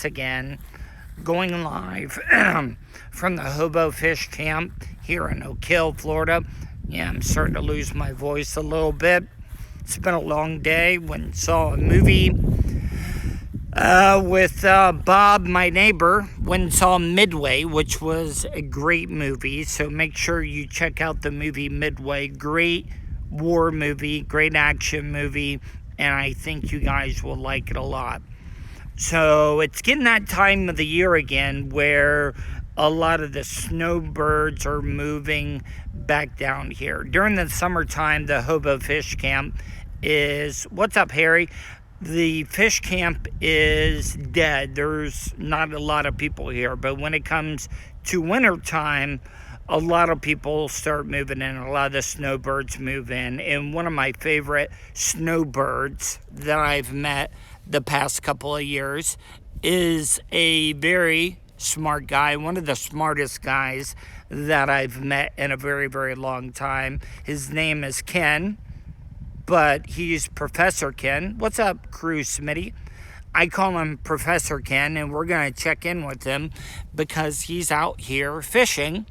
again, going live from the Hobo Fish camp here in Oak Hill, Florida. Yeah, I'm starting to lose my voice a little bit. It's been a long day. Went and saw a movie with Bob, my neighbor. Went and saw Midway, which was a great movie. So make sure you check out the movie Midway. Great war movie, great action movie, and I think you guys will like it a lot. So it's getting that time of the year again where a lot of the snowbirds are moving back down here. During the summertime, the Hobo Fish camp is... What's up, Harry? The fish camp is dead. There's not a lot of people here. But when it comes to wintertime, a lot of people start moving in. A lot of the snowbirds move in. And one of my favorite snowbirds that I've met the past couple of years is a very smart guy, one of the smartest guys that I've met in a very, very long time. His name is Ken, but he's Professor Ken. What's up, crew Smitty? I call him Professor Ken, and we're going to check in with him because he's out here fishing,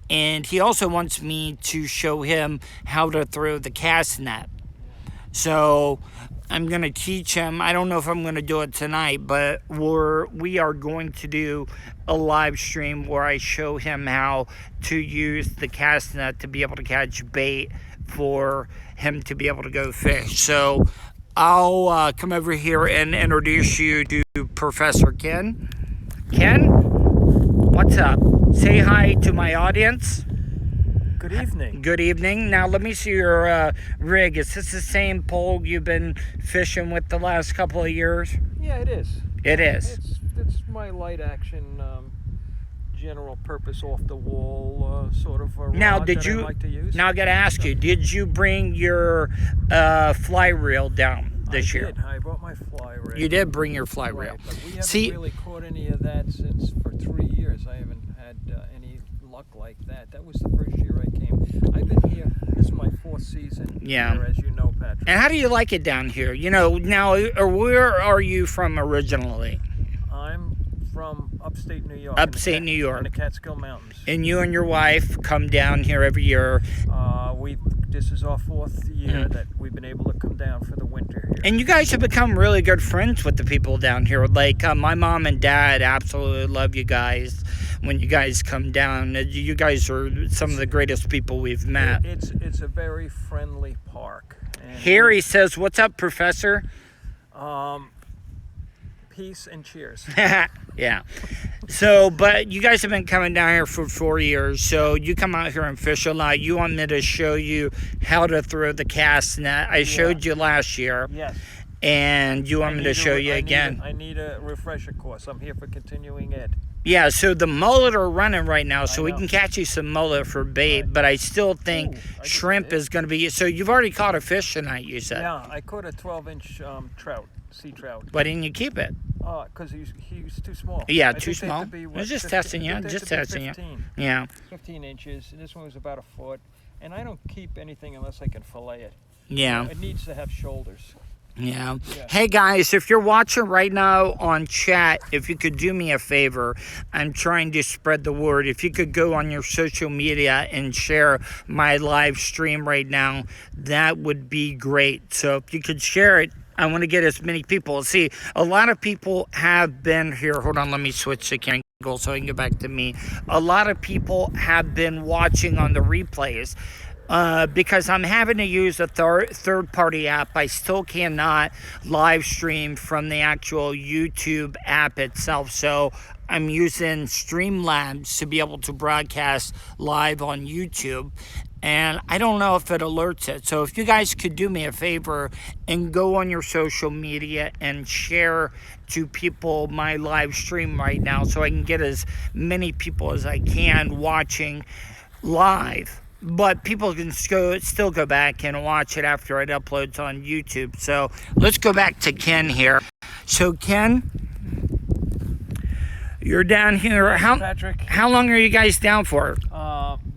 and he also wants me to show him how to throw the cast net. So I'm going to teach him. I don't know if I'm going to do it tonight, but we are going to do a live stream where I show him how to use the cast net to be able to catch bait for him to be able to go fish. So I'll come over here and introduce you to Professor Ken. Ken, what's up? Say hi to my audience. Good evening. Good evening. Now let me see your rig. Is this the same pole you've been fishing with the last couple of years? Yeah, it is. It is. It's my light action, general purpose off the wall sort of rod Now, that I like to use. Now I got to ask you, did you bring your fly reel down this year? I did. I brought my fly reel. You did bring your fly reel. Right, but we haven't really caught any of that for 3 years. I haven't had any luck like that. That was the first year I came. I've been here. This is my 4th season here, as you know, Patrick. And how do you like it down here? You know, now, where are you from originally? I'm from upstate New York. Upstate New York. In the Catskill Mountains. And you and your wife come down here every year. This is our 4th year that we've been able to come down for the winter here. And you guys have become really good friends with the people down here. Like, my mom and dad absolutely love you guys when you guys come down. You guys are some of the greatest people we've met. It's a very friendly park. And Harry says, what's up, Professor? Peace and cheers. Yeah. So, but you guys have been coming down here for 4 years, so you come out here and fish a lot. You want me to show you how to throw the cast net. I showed you last year. Yes. And you want me to show you again. I need a refresher course. I'm here for continuing ed. Yeah, so the mullet are running right now, so we can catch you some mullet for bait, but I still think shrimp is going to be... So you've already caught a fish tonight, you said. Yeah, I caught a 12-inch trout, sea trout. Why didn't you keep it? Because he was too small. Yeah, too small? I was just testing you. Just testing you. Yeah. 15 inches, and this one was about a foot. And I don't keep anything unless I can fillet it. Yeah. It needs to have shoulders. Yeah. Hey guys, if you're watching right now on chat, if you could do me a favor, I'm trying to spread the word. If you could go on your social media and share my live stream right now, that would be great. So if you could share it, I want to get as many people. See, a lot of people have been here. Hold on, let me switch the camera so I can get back to me. A lot of people have been watching on the replays. Because I'm having to use a third-party app, I still cannot live stream from the actual YouTube app itself. So I'm using Streamlabs to be able to broadcast live on YouTube. And I don't know if it alerts it. So if you guys could do me a favor and go on your social media and share to people my live stream right now so I can get as many people as I can watching live. But people can still go back and watch it after it uploads on YouTube. So let's go back to Ken here. So Ken, you're down here. Patrick. How long are you guys down for?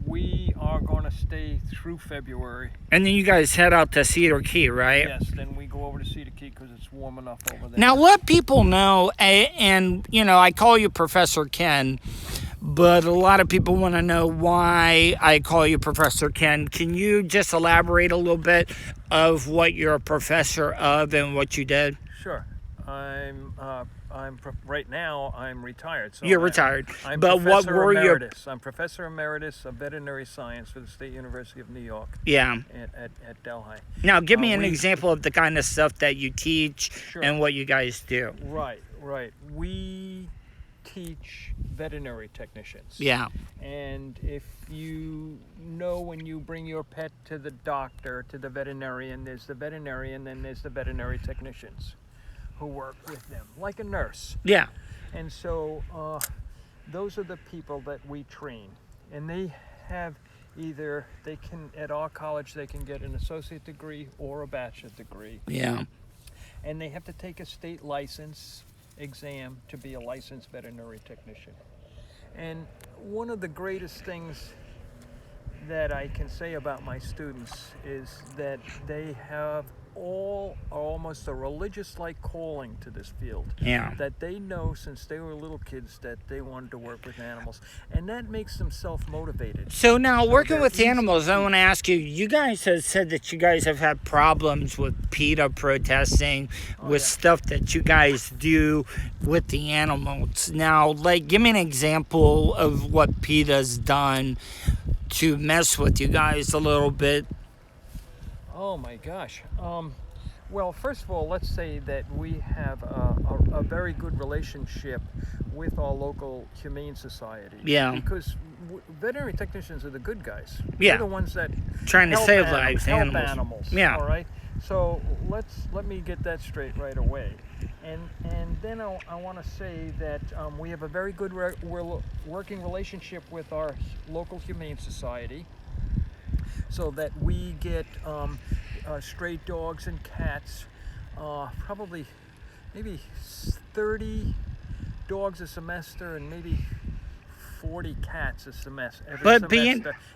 We are going to stay through February. And then you guys head out to Cedar Key, right? Yes, then we go go over to see the key because it's warm enough over there. Now, let people know, and I call you Professor Ken, but a lot of people want to know why I call you Professor Ken. Can you just elaborate a little bit of what you're a professor of and what you did? Sure. Right now I'm retired. So You're retired. I'm but what Professor were Emeritus. I'm Professor Emeritus of Veterinary Science for the State University of New York. Yeah. At Delhi. Now, give me an example of the kind of stuff that you teach Sure. and what you guys do. Right. We teach veterinary technicians. Yeah. And if you know, when you bring your pet to the doctor, to the veterinarian, there's the veterinarian, then there's the veterinary technicians who work with them, like a nurse. Yeah. And so those are the people that we train. And they have at our college, they can get an associate degree or a bachelor's degree. Yeah. And they have to take a state license exam to be a licensed veterinary technician. And one of the greatest things that I can say about my students is that they have almost a religious-like calling to this field. Yeah. That they know since they were little kids that they wanted to work with animals, and that makes them self-motivated. So now, working with animals, I want to ask you, you guys have said that you guys have had problems with PETA protesting, with stuff that you guys do with the animals. Now, give me an example of what PETA's done to mess with you guys a little bit. Oh my gosh. Well, first of all, let's say that we have a very good relationship with our local humane society. Yeah. Because veterinary technicians are the good guys. Yeah. They're the ones that trying to save lives, help animals. Yeah. All right. So let me get that straight right away. And then I want to say that we have a very good working relationship with our local humane society, so that we get stray dogs and cats, probably maybe 30 dogs a semester and maybe 40 cats a semester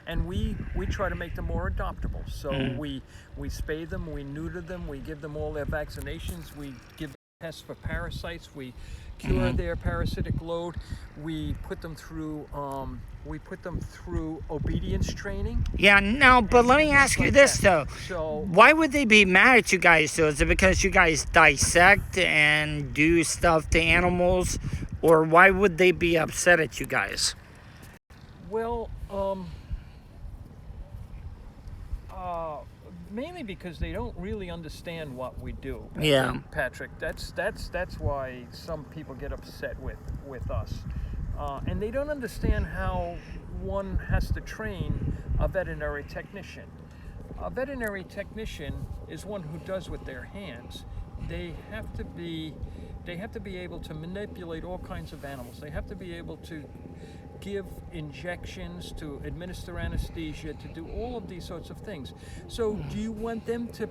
and we try to make them more adoptable. So we spay them, we neuter them, we give them all their vaccinations, we give them tests for parasites, we cure their parasitic load, we put them through obedience training. Yeah, no, but let me ask you this though. So why would they be mad at you guys though? Is it because you guys dissect and do stuff to animals? Or why would they be upset at you guys? Well, mainly because they don't really understand what we do. Yeah. Patrick, that's why some people get upset with us. And they don't understand how one has to train a veterinary technician. A veterinary technician is one who does with their hands. They have to be able to manipulate all kinds of animals. They have to be able to give injections, to administer anesthesia, to do all of these sorts of things. So do you want them to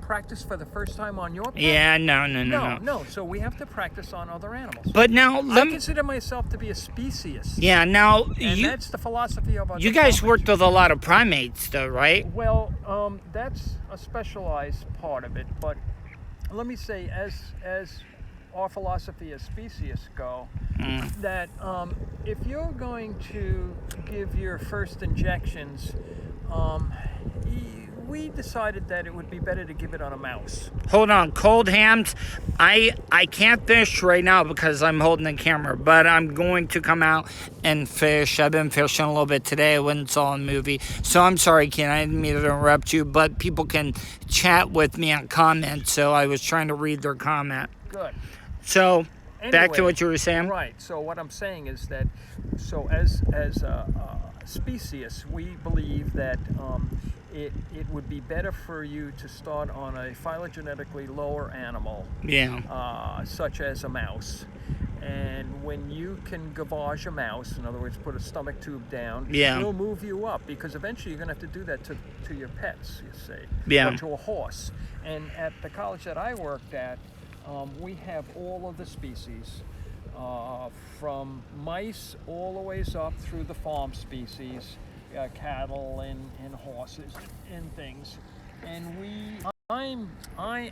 practice for the first time on your pet? Yeah, no. So we have to practice on other animals. But now, I consider myself to be a speciesist. Yeah, now and that's the philosophy of our You guys department. worked with a lot of primates, though, right? Well, that's a specialized part of it. But let me say, as our philosophy as speciesists go, that if you're going to give your first injections, we decided that it would be better to give it on a mouse. Hold on, cold hams. I can't fish right now because I'm holding the camera, but I'm going to come out and fish. I've been fishing a little bit today. I went and saw a movie. So I'm sorry, Ken, I didn't mean to interrupt you, but people can chat with me on comments, so I was trying to read their comment. Good. So, anyway, back to what you were saying? Right. So what I'm saying is that, as a species, we believe that it would be better for you to start on a phylogenetically lower animal, such as a mouse. And when you can gavage a mouse, in other words, put a stomach tube down, it'll move you up, because eventually you're going to have to do that to your pets, you see, or to a horse. And at the college that I worked at, we have all of the species, from mice all the ways up through the farm species, cattle and horses and things. And we I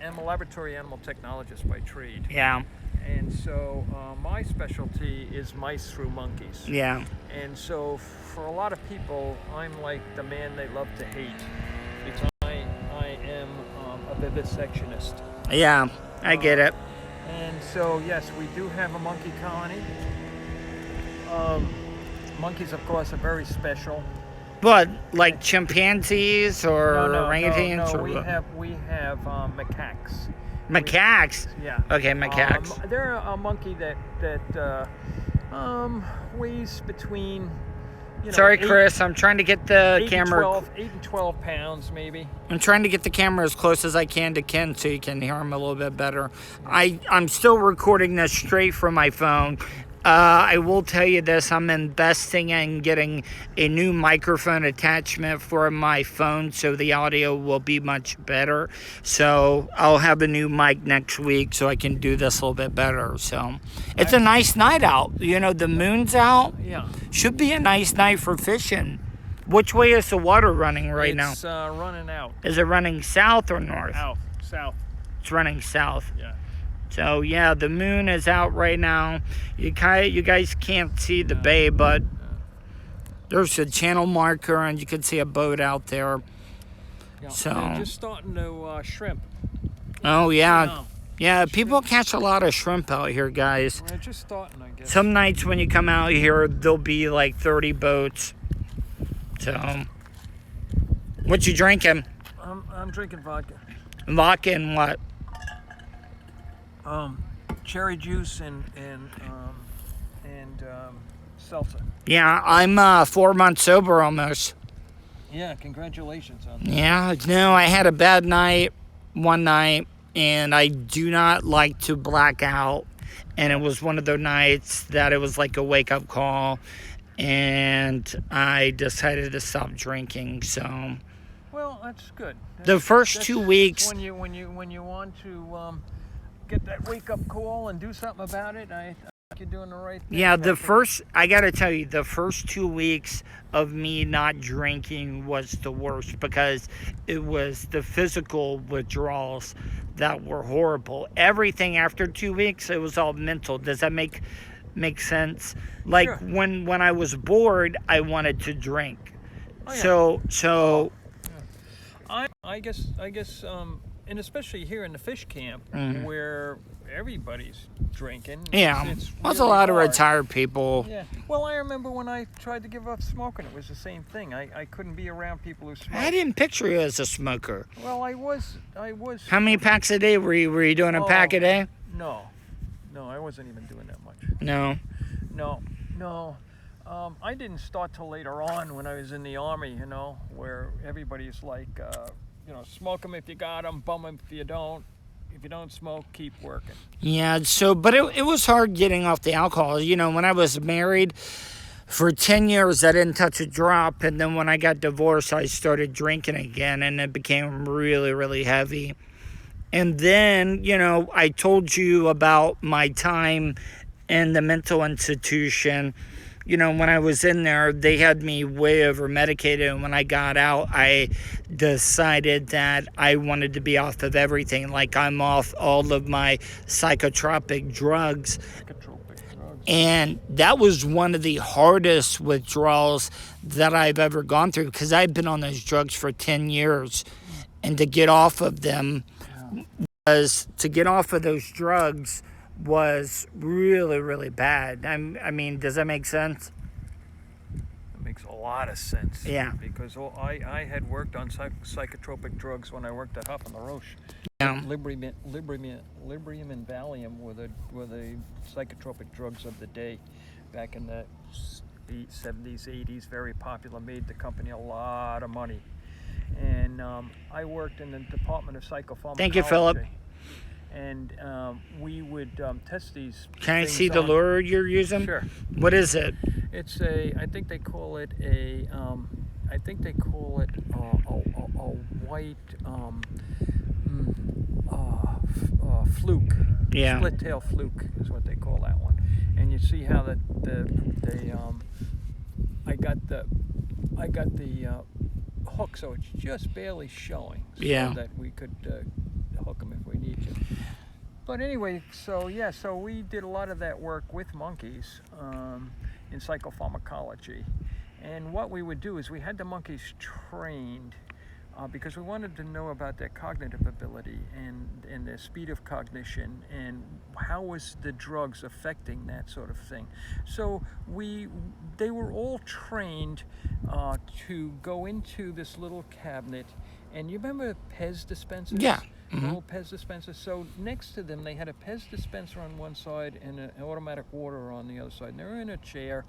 am a laboratory animal technologist by trade. Yeah. And so my specialty is mice through monkeys. Yeah. And so for a lot of people, I'm like the man they love to hate because I am a vivisectionist. Yeah, I get it. And so yes, we do have a monkey colony. Monkeys, of course, are very special. But like chimpanzees or orangutans? No, or we have macaques. macaques? Yeah. Okay, macaques. They're a monkey that weighs between. Sorry, Chris. I'm trying to get the camera. 8 and 12 pounds, maybe. I'm trying to get the camera as close as I can to Ken so you can hear him a little bit better. I'm still recording this straight from my phone. I will tell you this, I'm investing in getting a new microphone attachment for my phone so the audio will be much better. So I'll have a new mic next week so I can do this a little bit better. So it's a nice night out. The moon's out. Yeah. Should be a nice night for fishing. Which way is the water running right now? It's running out. Is it running south or north? South. It's running south. Yeah. So yeah, the moon is out right now. You guys can't see the bay, but there's a channel marker and you can see a boat out there. Yeah. So They're just starting to shrimp. Oh yeah. Yeah, people catch a lot of shrimp out here, guys. They're just starting, I guess. Some nights when you come out here, there'll be like 30 boats. So what you drinking? I'm drinking vodka. Vodka and what? Cherry juice and seltzer. Yeah, I'm 4 months sober almost. Yeah, congratulations on that. Yeah, no, I had a bad night one night, and I do not like to black out. And it was one of those nights that it was like a wake-up call, and I decided to stop drinking. So, well, that's good. The first 2 weeks. When you want to get that wake-up call and do something about it, I think you're doing the right thing. Yeah, I got to tell you, the first 2 weeks of me not drinking was the worst because it was the physical withdrawals that were horrible. Everything after 2 weeks, it was all mental. Does that make sense? Like Sure. when I was bored, I wanted to drink. Oh, yeah. So I guess and especially here in the fish camp where everybody's drinking. yeah, it's there's a really lot of hard. retired people. Yeah. Well, I remember when I tried to give up smoking, it was the same thing. I couldn't be around people who smoked. I didn't picture you as a smoker. Well, I was. How many packs a day were you doing? A pack a day? No, I wasn't even doing that much. No. No. I didn't start till later on when I was in the Army, where everybody's like, smoke them if you got them, bum them if you don't. If you don't smoke, keep working. Yeah, but it was hard getting off the alcohol. When I was married for 10 years, I didn't touch a drop. And then when I got divorced, I started drinking again, and it became really, really heavy. And then, I told you about my time in the mental institution. When I was in there, they had me way over medicated. And when I got out, I decided that I wanted to be off of everything. Like I'm off all of my psychotropic drugs. And that was one of the hardest withdrawals that I've ever gone through because I've been on those drugs for 10 years. And to get off of them was really, really bad. I mean, does that make sense? It makes a lot of sense. Yeah. Because I had worked on psychotropic drugs when I worked at Huff and LaRoche. Yeah. Librium and Valium were the psychotropic drugs of the day back in the 70s, 80s. Very popular, made the company a lot of money. And I worked in the Department of Psychopharmacology. Thank you, Philip. And we would test these. Can I see the lure you're using? Sure. What is it? It's I think they call it a white fluke. Yeah. Split tail fluke is what they call that one. And you see how I got the hook, so it's just barely showing. So Yeah. that we could hook them if we need to. But anyway, so we did a lot of that work with monkeys in psychopharmacology. And what we would do is we had the monkeys trained because we wanted to know about their cognitive ability and their speed of cognition and how was the drugs affecting that sort of thing. So they were all trained to go into this little cabinet. And you remember Pez dispensers? Yeah. The little Pez dispenser. So next to them, they had a Pez dispenser on one side and an automatic water on the other side. And they were in a chair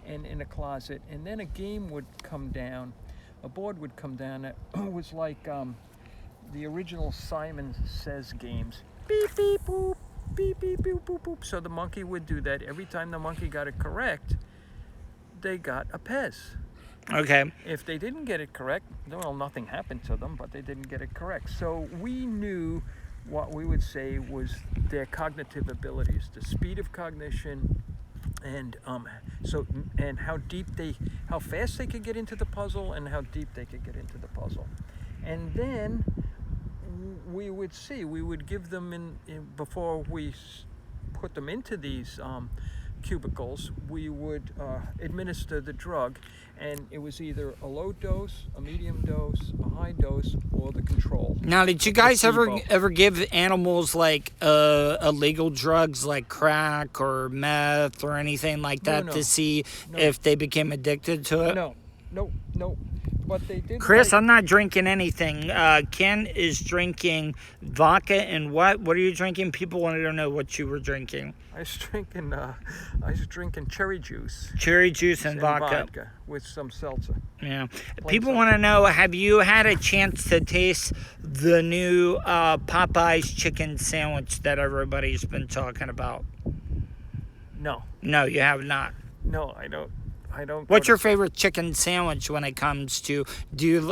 and in a closet. And then a game would come down, a board would come down. It was like the original Simon Says games. Beep, beep, boop, beep, beep, boop, boop, boop. So the monkey would do that. Every time the monkey got it correct, they got a Pez. Okay. If they didn't get it correct, well, nothing happened to them, but they didn't get it correct. So we knew what we would say was their cognitive abilities, the speed of cognition, and how fast they could get into the puzzle, and how deep they could get into the puzzle. And then we would give them before we put them into these cubicles, we would administer the drug, and it was either a low dose, a medium dose, a high dose, or the control. Now, did you guys ever give animals like illegal drugs like crack or meth or anything like that to see if they became addicted to it? No. But they did. Chris, I'm not drinking anything. Ken is drinking vodka and what? What are you drinking? People wanted to know what you were drinking. I was drinking cherry juice. Cherry juice and vodka with some seltzer. Yeah. People want to know, have you had a chance to taste the new Popeye's chicken sandwich that everybody's been talking about? No. No, you have not. No, I don't. What's your favorite chicken sandwich when it comes to,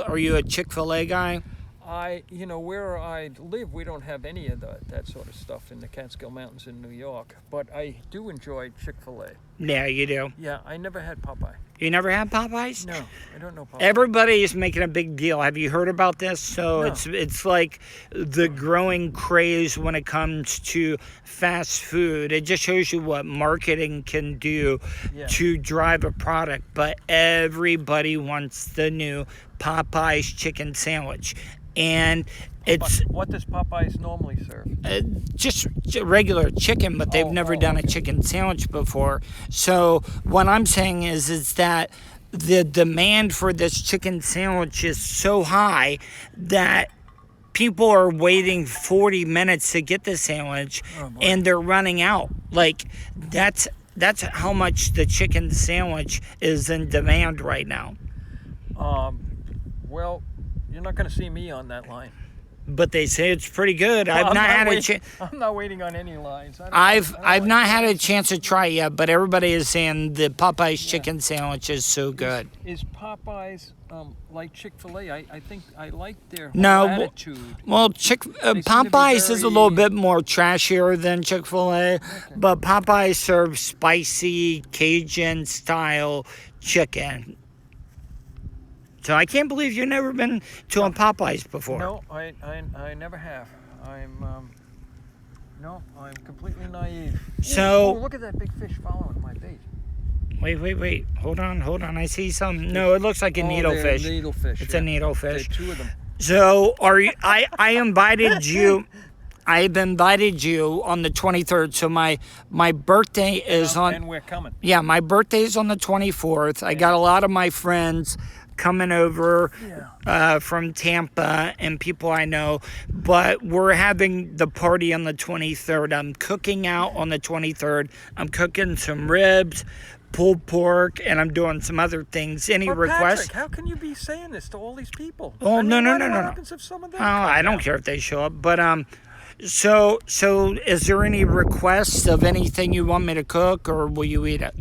are you a Chick-fil-A guy? Where I live, we don't have any of that sort of stuff in the Catskill Mountains in New York. But I do enjoy Chick-fil-A. Yeah, you do. Yeah, I never had Popeye. You never had Popeyes? No, I don't know Popeye. Everybody is making a big deal. Have you heard about this? So No. it's like the growing craze when it comes to fast food. It just shows you what marketing can do to drive a product. But everybody wants the new Popeye's chicken sandwich. And what does Popeyes normally serve? Just regular chicken, but they've never done a chicken sandwich before. So what I'm saying is that the demand for this chicken sandwich is so high that people are waiting 40 minutes to get the sandwich, and they're running out. Like that's how much the chicken sandwich is in demand right now. Well, you're not going to see me on that line. But they say it's pretty good. I'm not waiting on any lines. I've not had a chance to try it yet, but everybody is saying the Popeye's chicken sandwich is so good. Is Popeye's like Chick-fil-A? I think I like their attitude. Well, Popeye's is a little bit more trashier than Chick-fil-A, but Popeye serves spicy Cajun style chicken. So I can't believe you've never been to a Popeye's before. No, I never have. I'm completely naive. So look at that big fish following my bait. Wait. Hold on. I see some. No, it looks like a needlefish. Needlefish. It's a needlefish. There are two of them. So I invited you. I've invited you on the 23rd. So my birthday is on. And we're coming. Yeah, my birthday is on the 24th. I got a lot of my friends coming over from Tampa and people I know, but we're having the party on the 23rd. I'm cooking out on the 23rd. I'm cooking some ribs, pulled pork, and I'm doing some other things. Any requests? Patrick, how can you be saying this to all these people? Oh, no. What happens if some of them I don't care if they show up, but so is there any requests of anything you want me to cook, or will you eat it?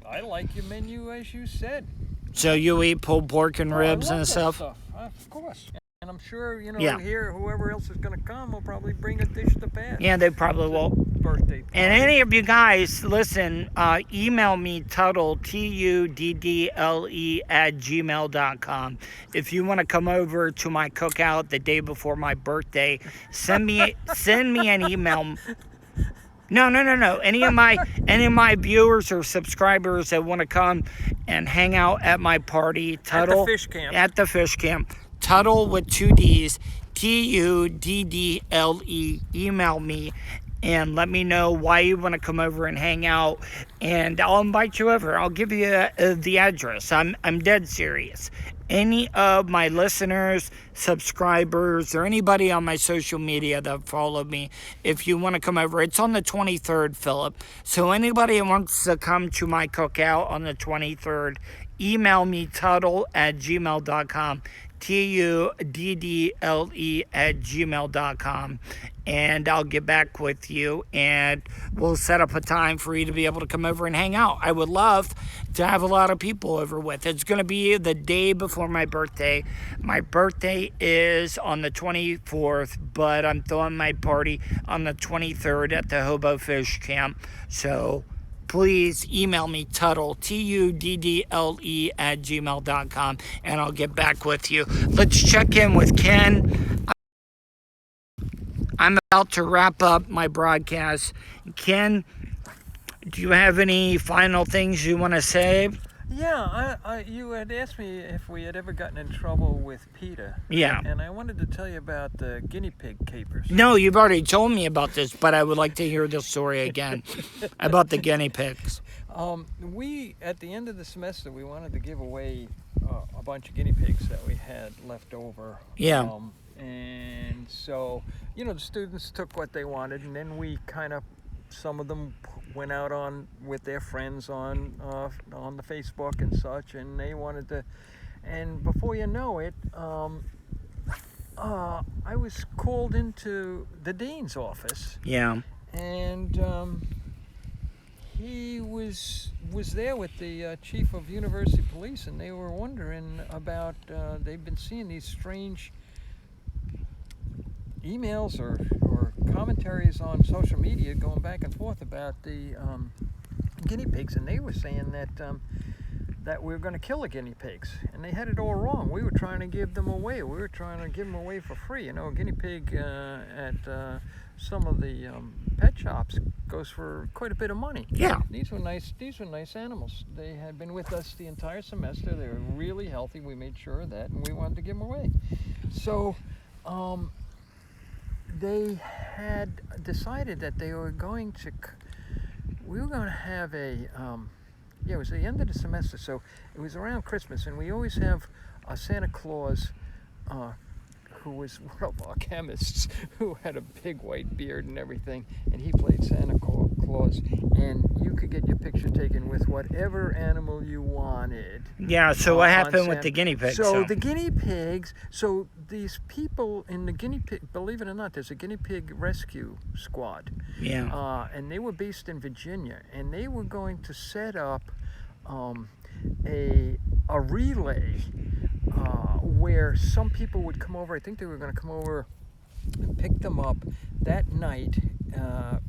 I like your menu as you said. So you eat pulled pork and ribs and stuff? Of course. And I'm sure, here, whoever else is going to come will probably bring a dish to pass. Yeah, they probably will. birthday party. And any of you guys, listen, email me Tuddle, Tuddle @gmail.com. If you want to come over to my cookout the day before my birthday, send me an email. No. Any of my viewers or subscribers that want to come and hang out at my party, Tuddle, at the fish camp. At the fish camp. Tuddle with 2 D's, Tuddle. Email me and let me know why you want to come over and hang out, and I'll invite you over. I'll give you the address. I'm dead serious. Any of my listeners, subscribers, or anybody on my social media that follow me, if you want to come over, it's on the 23rd, Philip. So anybody who wants to come to my cookout on the 23rd, email me Tuddle @gmail.com. Tuddle @gmail.com, and I'll get back with you and we'll set up a time for you to be able to come over and hang out. I would love to have a lot of people over with. It's going to be the day before my birthday. My birthday is on the 24th, but I'm throwing my party on the 23rd at the Hobo Fish camp. So please email me Tuddle, Tuddle @gmail.com, and I'll get back with you. Let's check in with Ken. I'm about to wrap up my broadcast. Ken, do you have any final things you want to say? Yeah, you had asked me if we had ever gotten in trouble with PETA. Yeah. And I wanted to tell you about the guinea pig capers. No, you've already told me about this, but I would like to hear this story again about the guinea pigs. We, at the end of the semester, we wanted to give away a bunch of guinea pigs that we had left over. Yeah. And so, the students took what they wanted, and then we some of them went out with their friends on the Facebook and such, and they wanted to, and before you know it, I was called into the dean's office. Yeah. And he was there with the chief of university police, and they were wondering about, they've been seeing these strange emails or commentaries on social media going back and forth about the guinea pigs, and they were saying that we were going to kill the guinea pigs, and they had it all wrong. We were trying to give them away. We were trying to give them away for free. A guinea pig at some of the pet shops goes for quite a bit of money. Yeah. These were nice animals. They had been with us the entire semester. They were really healthy. We made sure of that, and we wanted to give them away. So they had decided that we were going to have a, it was the end of the semester, so it was around Christmas, and we always have a Santa Claus who was one of our chemists, who had a big white beard and everything, and he played Santa Claus, and you could get your picture taken with whatever animal you wanted. Yeah, so what happened with the guinea pigs? So the guinea pigs, so these people in the guinea pig, believe it or not, there's a guinea pig rescue squad. Yeah. And they were based in Virginia, and they were going to set up a relay where some people would come over. I think they were going to come over and pick them up that night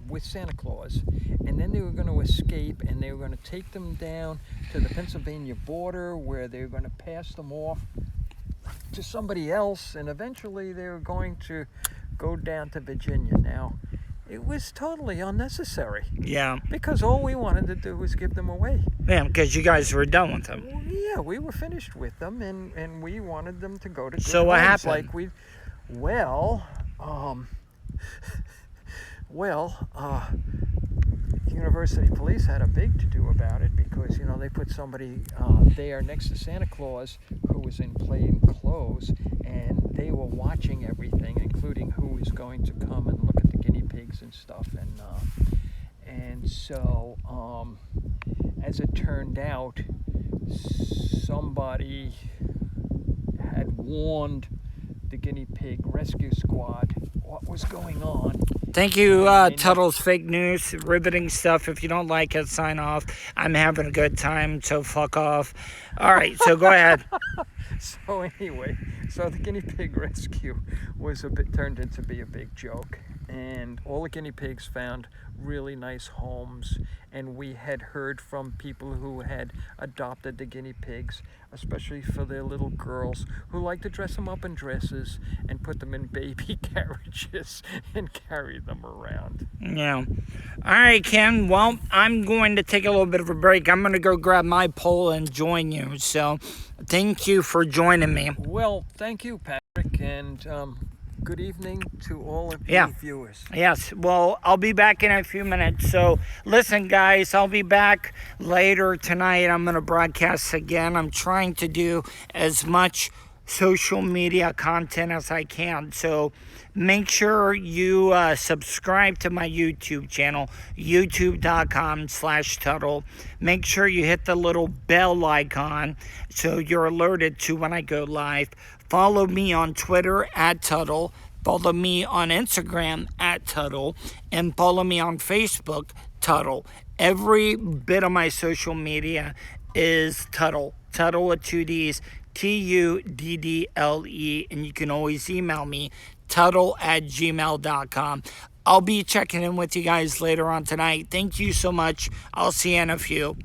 with Santa Claus, and then they were going to escape, and they were going to take them down to the Pennsylvania border, where they were going to pass them off to somebody else, and eventually they were going to go down to Virginia. Now, it was totally unnecessary. Yeah. Because all we wanted to do was give them away. Yeah, because you guys were done with them. Yeah, we were finished with them, and we wanted them to go to good So what homes. happened? University police had a big to-do about it, because, they put somebody there next to Santa Claus who was in plain clothes, and they were watching everything, including who was going to come and look at the guinea pigs and stuff. And so, as it turned out, somebody had warned the guinea pig rescue squad what was going on. Thank you, Tuddle's Fake News. Riveting stuff. If you don't like it, sign off. I'm having a good time, so fuck off. All right, so go ahead. So anyway, the guinea pig rescue was turned into be a big joke. and all the guinea pigs found really nice homes, and we had heard from people who had adopted the guinea pigs, especially for their little girls, who like to dress them up in dresses and put them in baby carriages and carry them around. Yeah. All right, Ken. Well, I'm going to take a little bit of a break. I'm going to go grab my pole and join you. So thank you for joining me. Well, thank you, Patrick, and good evening to all of you viewers. Yes. Well, I'll be back in a few minutes. So listen, guys, I'll be back later tonight. I'm going to broadcast again. I'm trying to do as much social media content as I can. So make sure you subscribe to my YouTube channel, youtube.com/Tuddle. Make sure you hit the little bell icon so you're alerted to when I go live. Follow me on Twitter @Tuddle. Follow me on Instagram @Tuddle. And follow me on Facebook, Tuddle. Every bit of my social media is Tuddle. Tuddle with 2 Ds. Tuddle, and you can always email me, tuddle@gmail.com. I'll be checking in with you guys later on tonight. Thank you so much. I'll see you in a few.